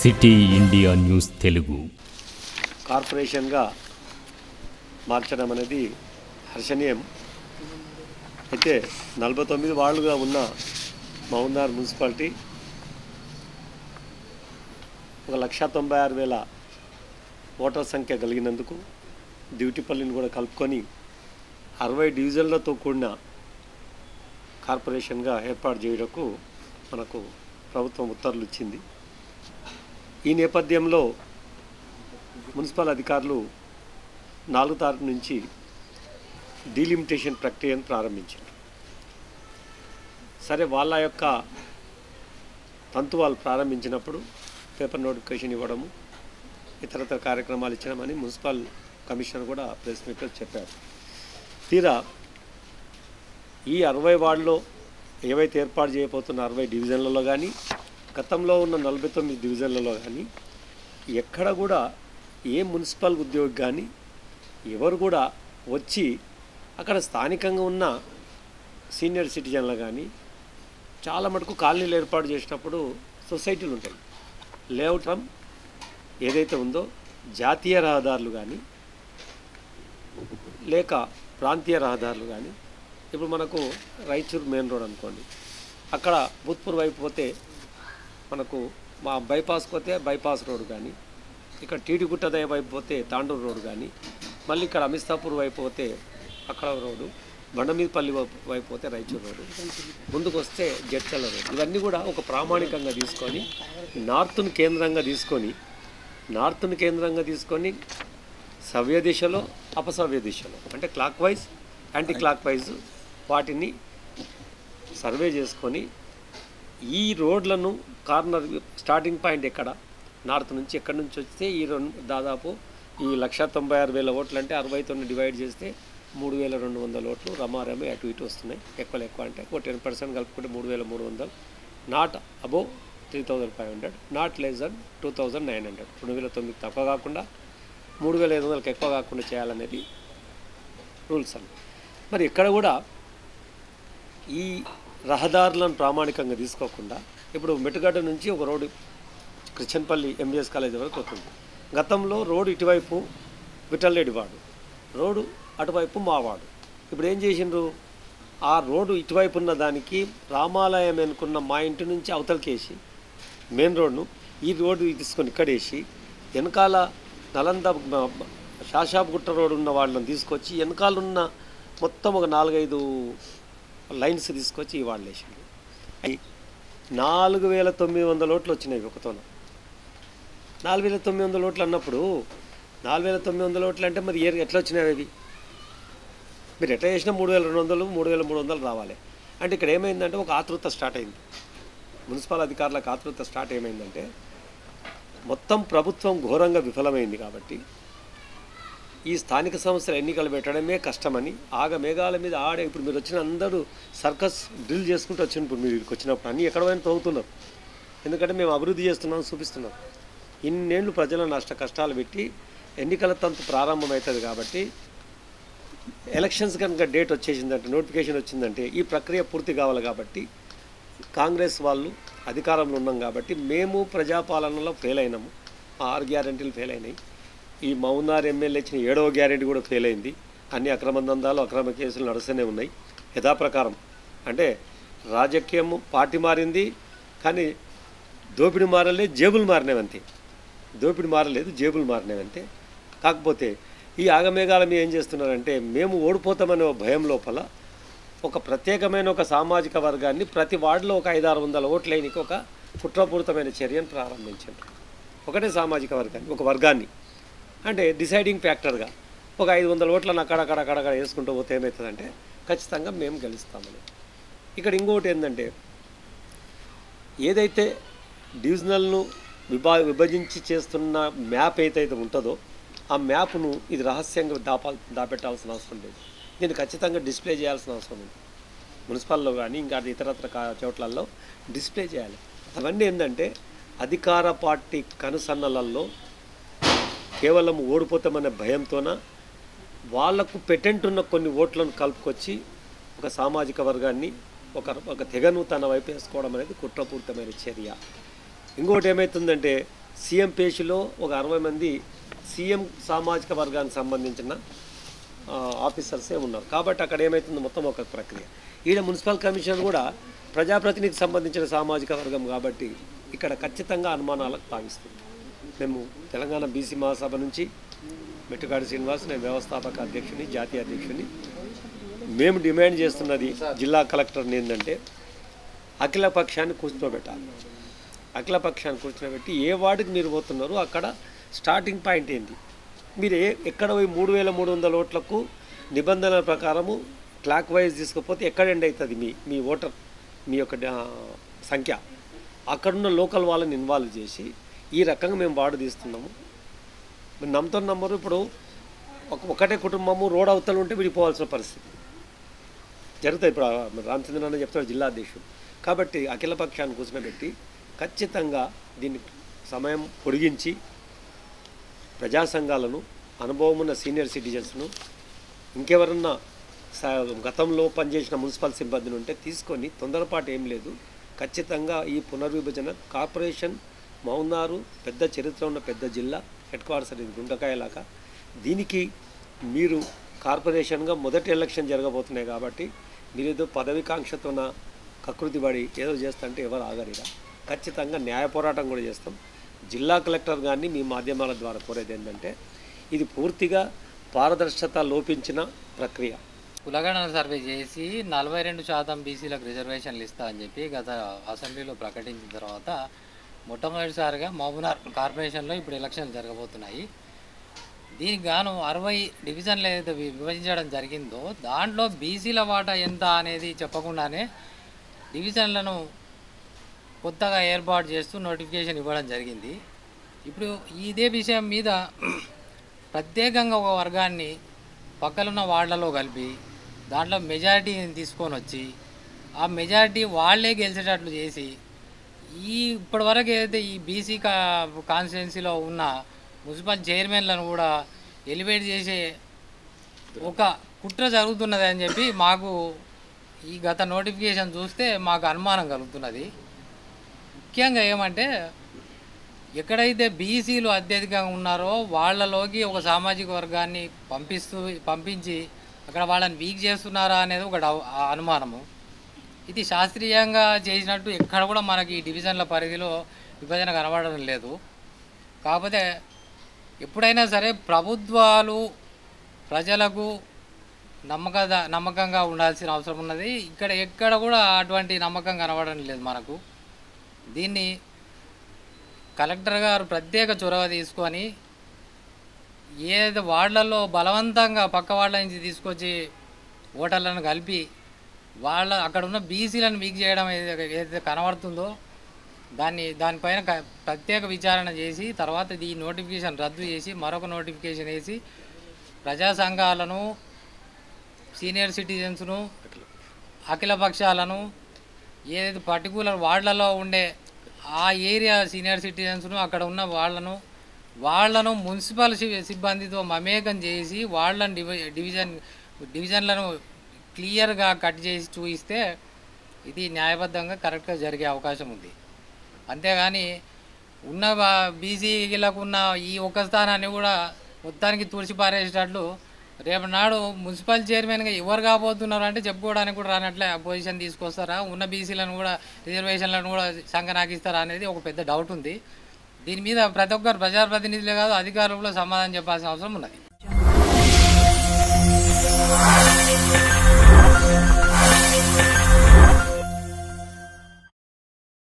City India news Telugu కార్పొరేషన్గా మార్చడం అనేది హర్షణీయం. అయితే 49 వార్డులుగా ఉన్న మహబూబ్నగర్ మున్సిపాలిటీ 1,96,000 ఓటర్ సంఖ్య కలిగినందుకు డ్యూటీపల్లిని కూడా కలుపుకొని 60 డివిజన్లతో కూడిన కార్పొరేషన్గా ఏర్పాటు చేయడానికి మనకు ప్రభుత్వం ఉత్తర్వులు ఇచ్చింది. ఈ నేపథ్యంలో మున్సిపల్ అధికారులు 4 తారీఖు నుంచి డీలిమిటేషన్ ప్రక్రియను ప్రారంభించారు. సరే, వాళ్ళ యొక్క తంతు వాళ్ళు ప్రారంభించినప్పుడు పేపర్ నోటిఫికేషన్ ఇవ్వడము, ఇతరతర కార్యక్రమాలు ఇచ్చడమని మున్సిపల్ కమిషనర్ కూడా ప్రెస్ మీట్లో చెప్పారు. తీరా ఈ 60 వార్డులో ఏవైతే ఏర్పాటు చేయబోతున్న 60 డివిజన్లలో కానీ గతంలో ఉన్న 49 డివిజన్లలో కానీ ఎక్కడ కూడా ఏ మున్సిపల్ ఉద్యోగి కానీ ఎవరు కూడా వచ్చి అక్కడ స్థానికంగా ఉన్న సీనియర్ సిటిజన్లు కానీ చాలా మటుకు కాలనీలు ఏర్పాటు చేసినప్పుడు సొసైటీలు ఉంటాయి. లేఅవుట్ ఏదైతే ఉందో జాతీయ రహదారులు కానీ లేక ప్రాంతీయ రహదారులు కానీ, ఇప్పుడు మనకు రాయచూర్ మెయిన్ రోడ్ అనుకోండి, అక్కడ భూత్పూర్ వైపు పోతే మనకు మా బైపాస్కి పోతే బైపాస్ రోడ్ కానీ, ఇక్కడ టీడిగుట్ట దయ వైపు పోతే తాండూరు రోడ్ కానీ, మళ్ళీ ఇక్కడ అమిస్తాపూర్ వైపు పోతే అక్కడ రోడ్డు, బండమీదపల్లి వైపు పోతే రాయచూర్ రోడ్డు, ముందుకు వస్తే జడ్చల్ల రోడ్, ఇవన్నీ కూడా ఒక ప్రామాణికంగా తీసుకొని నార్త్ను కేంద్రంగా తీసుకొని సవ్య దిశలో అపసవ్య దిశలో అంటే clock wise anti clock wise వాటిని సర్వే చేసుకొని ఈ రోడ్లను కార్నర్ స్టార్టింగ్ పాయింట్ ఎక్కడ నార్త్ నుంచి ఎక్కడి నుంచి వస్తే ఈ దాదాపు ఈ 1,96,000 ఓట్లు అంటే 60తో డివైడ్ చేస్తే 3,200 ఓట్లు రమారమే అటు ఇటు వస్తున్నాయి. ఎక్కువ అంటే ఒక 10% కలుపుకుంటే 3,300, not above 3,500, not less than 2,900, 2,009 తక్కువ కాకుండా 3,500కి ఎక్కువ కాకుండా చేయాలనేది రూల్స్ అని. మరి ఇక్కడ కూడా ఈ రహదారులను ప్రామాణికంగా తీసుకోకుండా ఇప్పుడు మెట్టుగడ్డ నుంచి ఒక రోడ్డు క్రిస్టియన్పల్లి ఎంబీఎస్ కాలేజ్ వరకు వస్తుంది. గతంలో రోడ్డు ఇటువైపు విఠలరెడ్డి వార్డు, రోడ్డు అటువైపు మా వార్డు. ఇప్పుడు ఏం చేసిండ్రు, ఆ రోడ్డు ఇటువైపు ఉన్న దానికి రామాలయం అనుకున్న మా ఇంటి నుంచి అవతలకేసి మెయిన్ రోడ్ను ఈ రోడ్డు తీసుకొని ఇక్కడేసి వెనకాల నలంద శాషాబుగుట్ట రోడ్డు ఉన్న వాళ్ళని తీసుకొచ్చి వెనకాలన్న మొత్తం ఒక 4-5 లైన్స్ తీసుకొచ్చి ఈ వాళ్ళు వేసిండ్రు. 4,900 ఓట్లు వచ్చినాయి ఒకతోన. 4,900 ఓట్లు అన్నప్పుడు 4,900 ఓట్లు అంటే మరి ఎట్లా వచ్చినాయి అవి? మీరు ఎట్లా చేసినా 3,200, 3,300 రావాలి. అంటే ఇక్కడ ఏమైందంటే ఒక ఆతృత స్టార్ట్ అయింది. మున్సిపల్ అధికారులకు ఆతృత స్టార్ట్ ఏమైందంటే మొత్తం ప్రభుత్వం ఘోరంగా విఫలమైంది కాబట్టి ఈ స్థానిక సంస్థల ఎన్నికలు పెట్టడమే కష్టమని మేఘాల మీద ఆడే ఇప్పుడు మీరు వచ్చిన అందరూ సర్కస్ డ్రిల్ చేసుకుంటూ వచ్చిన ఇప్పుడు మీరు ఇక్కడికి వచ్చినప్పుడు అన్నీ ఎక్కడైనా తవ్వుతున్నారు. ఎందుకంటే మేము అభివృద్ధి చేస్తున్నాం చూపిస్తున్నాం. ఇన్నేళ్ళు ప్రజల కష్టాలు పెట్టి ఎన్నికల తంతు ప్రారంభమవుతుంది కాబట్టి ఎలక్షన్స్ కనుక డేట్ వచ్చేసిందంటే నోటిఫికేషన్ వచ్చిందంటే ఈ ప్రక్రియ పూర్తి కావాలి. కాబట్టి కాంగ్రెస్ వాళ్ళు అధికారంలో ఉన్నాం కాబట్టి మేము ప్రజాపాలనలో ఫెయిల్ అయినాము. 6 గ్యారెంటీలు ఫెయిల్ అయినాయి. ఈ మహబూబ్నగర్ ఎమ్మెల్యే ఇచ్చిన 7వ గ్యారెంటీ కూడా ఫెయిల్ అయింది. అన్ని అక్రమ దందాలు అక్రమ కేసులు నడుస్తూనే ఉన్నాయి యథాప్రకారం. అంటే రాజకీయం పార్టీ మారింది కానీ దోపిడీ మారలేదు, జేబులు మారినవంతే. దోపిడీ మారలేదు, జేబులు మారినవంతే. కాకపోతే ఈ ఆగమేఘాల మీద ఏం చేస్తున్నారంటే మేము ఓడిపోతామనే భయం లోపల ఒక ప్రత్యేకమైన ఒక సామాజిక వర్గాన్ని ప్రతి వార్డులో ఒక 500-600 ఓట్లు లేనికి ఒక కుట్రపూరితమైన చర్యను ప్రారంభించారు. ఒకటే సామాజిక వర్గాన్ని, ఒక వర్గాన్ని అంటే డిసైడింగ్ ఫ్యాక్టర్గా ఒక 500 ఓట్లను అక్కడక్కడ వేసుకుంటూ పోతే ఏమవుతుందంటే ఖచ్చితంగా మేము గెలుస్తామని. ఇక్కడ ఇంకోటి ఏంటంటే ఏదైతే డివిజనల్ను విభజించి చేస్తున్న మ్యాప్ ఏదైతే ఉంటుందో ఆ మ్యాప్ను ఇది రహస్యంగా దాపెట్టాల్సిన అవసరం లేదు. దీన్ని ఖచ్చితంగా డిస్ప్లే చేయాల్సిన అవసరం ఉంది. మున్సిపల్లో కానీ ఇంకా ఇతరత్ర చోట్లలో డిస్ప్లే చేయాలి. అవన్నీ ఏంటంటే అధికార పార్టీ కనుసన్నలలో కేవలం ఓడిపోతామనే భయంతోన వాళ్లకు పెటెంట్ ఉన్న కొన్ని ఓట్లను కలుపుకొచ్చి ఒక సామాజిక వర్గాన్ని ఒక తెగను తన వైపు వేసుకోవడం అనేది కుట్రపూరితమైన చర్య. ఇంకోటి ఏమవుతుందంటే సీఎం పేషిలో ఒక 60 మంది సీఎం సామాజిక వర్గానికి సంబంధించిన ఆఫీసర్సే ఉన్నారు. కాబట్టి అక్కడ ఏమవుతుంది, మొత్తం ఒక ప్రక్రియ. ఈడ మున్సిపల్ కమిషనర్ కూడా ప్రజాప్రతినిధికి సంబంధించిన సామాజిక వర్గం కాబట్టి ఇక్కడ ఖచ్చితంగా అనుమానాలకు తావిస్తుంది. మేము తెలంగాణ బీసీ మహాసభ నుంచి మెట్టుకాడి శ్రీనివాస్, నేను వ్యవస్థాపక అధ్యక్షుని, జాతీయ అధ్యక్షుని, మేము డిమాండ్ చేస్తున్నది జిల్లా కలెక్టర్ని ఏంటంటే అఖిల పక్షాన్ని కూర్చోబెట్టాలి. అఖిల పక్షాన్ని కూర్చోబెట్టి ఏ వార్డుకి మీరు పోతున్నారో అక్కడ స్టార్టింగ్ పాయింట్ ఏంటి, మీరు ఎక్కడ పోయి 3300 ఓట్లకు నిబంధనల ప్రకారము క్లాక్ వైజ్ తీసుకపోతే ఎక్కడ ఎండ్ అవుతుంది మీ ఓటర్, మీ యొక్క సంఖ్య, అక్కడున్న లోకల్ వాళ్ళని ఇన్వాల్వ్ చేసి ఈ రకంగా మేము వార్డు తీస్తున్నాము. మీరు నమ్మరు, ఇప్పుడు ఒకటే కుటుంబము రోడ్ అవతల ఉంటే విడిపోవాల్సిన పరిస్థితి జరుగుతుంది. ఇప్పుడు రామచంద్రన్ చెప్తాడు జిల్లా అధ్యక్షుడు. కాబట్టి అఖిల పక్షాన్ని కూర్చోబెట్టి ఖచ్చితంగా దీన్ని సమయం పొడిగించి ప్రజా సంఘాలను, అనుభవం ఉన్న సీనియర్ సిటిజన్స్ను, ఇంకెవరన్నా గతంలో పనిచేసిన మున్సిపల్ సిబ్బందిని ఉంటే తీసుకొని, తొందరపాటు ఏం లేదు, ఖచ్చితంగా ఈ పునర్విభజన కార్పొరేషన్ మౌనారు పెద్ద చరిత్ర ఉన్న పెద్ద జిల్లా, హెడ్ క్వార్టర్స్ అనేది గుండకాయలాగా, దీనికి మీరు కార్పొరేషన్గా మొదటి ఎలక్షన్ జరగబోతున్నాయి కాబట్టి మీరు ఏదో పదవికాంక్షతోన కకృతి పడి ఏదో చేస్తుంటే ఎవరు ఆగరిగా, ఖచ్చితంగా న్యాయ పోరాటం కూడా చేస్తాం. జిల్లా కలెక్టర్ గారిని మీ మాధ్యమాల ద్వారా కోరేది ఏంటంటే ఇది పూర్తిగా పారదర్శకత లోపించిన ప్రక్రియ. కులగణన సర్వే చేసి 42% బీసీలకు రిజర్వేషన్లు ఇస్తా అని చెప్పి గత అసెంబ్లీలో ప్రకటించిన తర్వాత మొట్టమొదటిసారిగా మహబూబ్నగర్ కార్పొరేషన్లో ఇప్పుడు ఎలక్షన్లు జరగబోతున్నాయి. దీనికి గాను 60 డివిజన్లు ఏదైతే విభజించడం జరిగిందో దాంట్లో బీసీల వాటా ఎంత అనేది చెప్పకుండానే డివిజన్లను కొత్తగా ఏర్పాటు చేస్తూ నోటిఫికేషన్ ఇవ్వడం జరిగింది. ఇప్పుడు ఇదే విషయం మీద ప్రత్యేకంగా ఒక వర్గాన్ని పక్కలున్న వార్డులలో కలిపి దాంట్లో మెజారిటీని తీసుకొని వచ్చి ఆ మెజారిటీ వాళ్ళే గెలిచేటట్లు చేసి ఇప్పటివరకు ఏదైతే ఈ బీసీ కాన్స్టిట్యున్సీలో ఉన్న మున్సిపల్ చైర్మన్లను కూడా ఎలివేట్ చేసే ఒక కుట్ర జరుగుతున్నది అని చెప్పి మాకు ఈ గత నోటిఫికేషన్ చూస్తే మాకు అనుమానం కలుగుతున్నది. ముఖ్యంగా ఏమంటే ఎక్కడైతే బీసీలు అత్యధికంగా ఉన్నారో వాళ్ళలోకి ఒక సామాజిక వర్గాన్ని పంపించి అక్కడ వాళ్ళని వీక్ చేస్తున్నారా అనేది ఒక అనుమానము. ఇది శాస్త్రీయంగా చేసినట్టు ఎక్కడ కూడా మనకి ఈ డివిజన్ల పరిధిలో విభజన కనబడడం లేదు. కాకపోతే ఎప్పుడైనా సరే ప్రభుత్వాలు ప్రజలకు నమ్మకంగా ఉండాల్సిన అవసరం ఉన్నది. ఇక్కడ ఎక్కడ కూడా అటువంటి నమ్మకం కనబడడం లేదు మనకు. దీన్ని కలెక్టర్ గారు ప్రత్యేక చొరవ తీసుకొని ఏదైతే వార్డులలో బలవంతంగా పక్క వార్డుల నుంచి తీసుకొచ్చి ఓటర్లను కలిపి అక్కడ ఉన్న బీసీలను వీక్ చేయడం ఏదైతే కనబడుతుందో దానిపైన ప్రత్యేక విచారణ చేసి తర్వాత ఈ నోటిఫికేషన్ రద్దు చేసి మరొక నోటిఫికేషన్ వేసి ప్రజా సంఘాలను, సీనియర్ సిటిజన్స్ను, అఖిల పక్షాలను, ఏదైతే పర్టికులర్ వార్డులలో ఉండే ఆ ఏరియా సీనియర్ సిటిజన్స్ను అక్కడ ఉన్న వాళ్ళను మున్సిపల్ సిబ్బందితో మమేకం చేసి వాళ్ళని డివిజన్లను క్లియర్గా కట్ చేసి చూపిస్తే ఇది న్యాయబద్ధంగా కరెక్ట్గా జరిగే అవకాశం ఉంది. అంతేగాని ఉన్న బీసీలకు ఉన్న ఈ ఒక్క స్థానాన్ని కూడా మొత్తానికి తుడిచిపారేసేటట్లు రేపు నాడు మున్సిపల్ చైర్మన్గా ఎవరు కాబోతున్నారు అంటే చెప్పుకోవడానికి కూడా రానట్లే పొజిషన్ తీసుకొస్తారా, ఉన్న బీసీలను కూడా రిజర్వేషన్లను కూడా సంకనాకిస్తారా అనేది ఒక పెద్ద డౌట్ ఉంది. దీని మీద ప్రతి ఒక్కరు ప్రజాప్రతినిధులే కాదు అధికారులు కూడా సమాధానం చెప్పాల్సిన అవసరం ఉన్నది.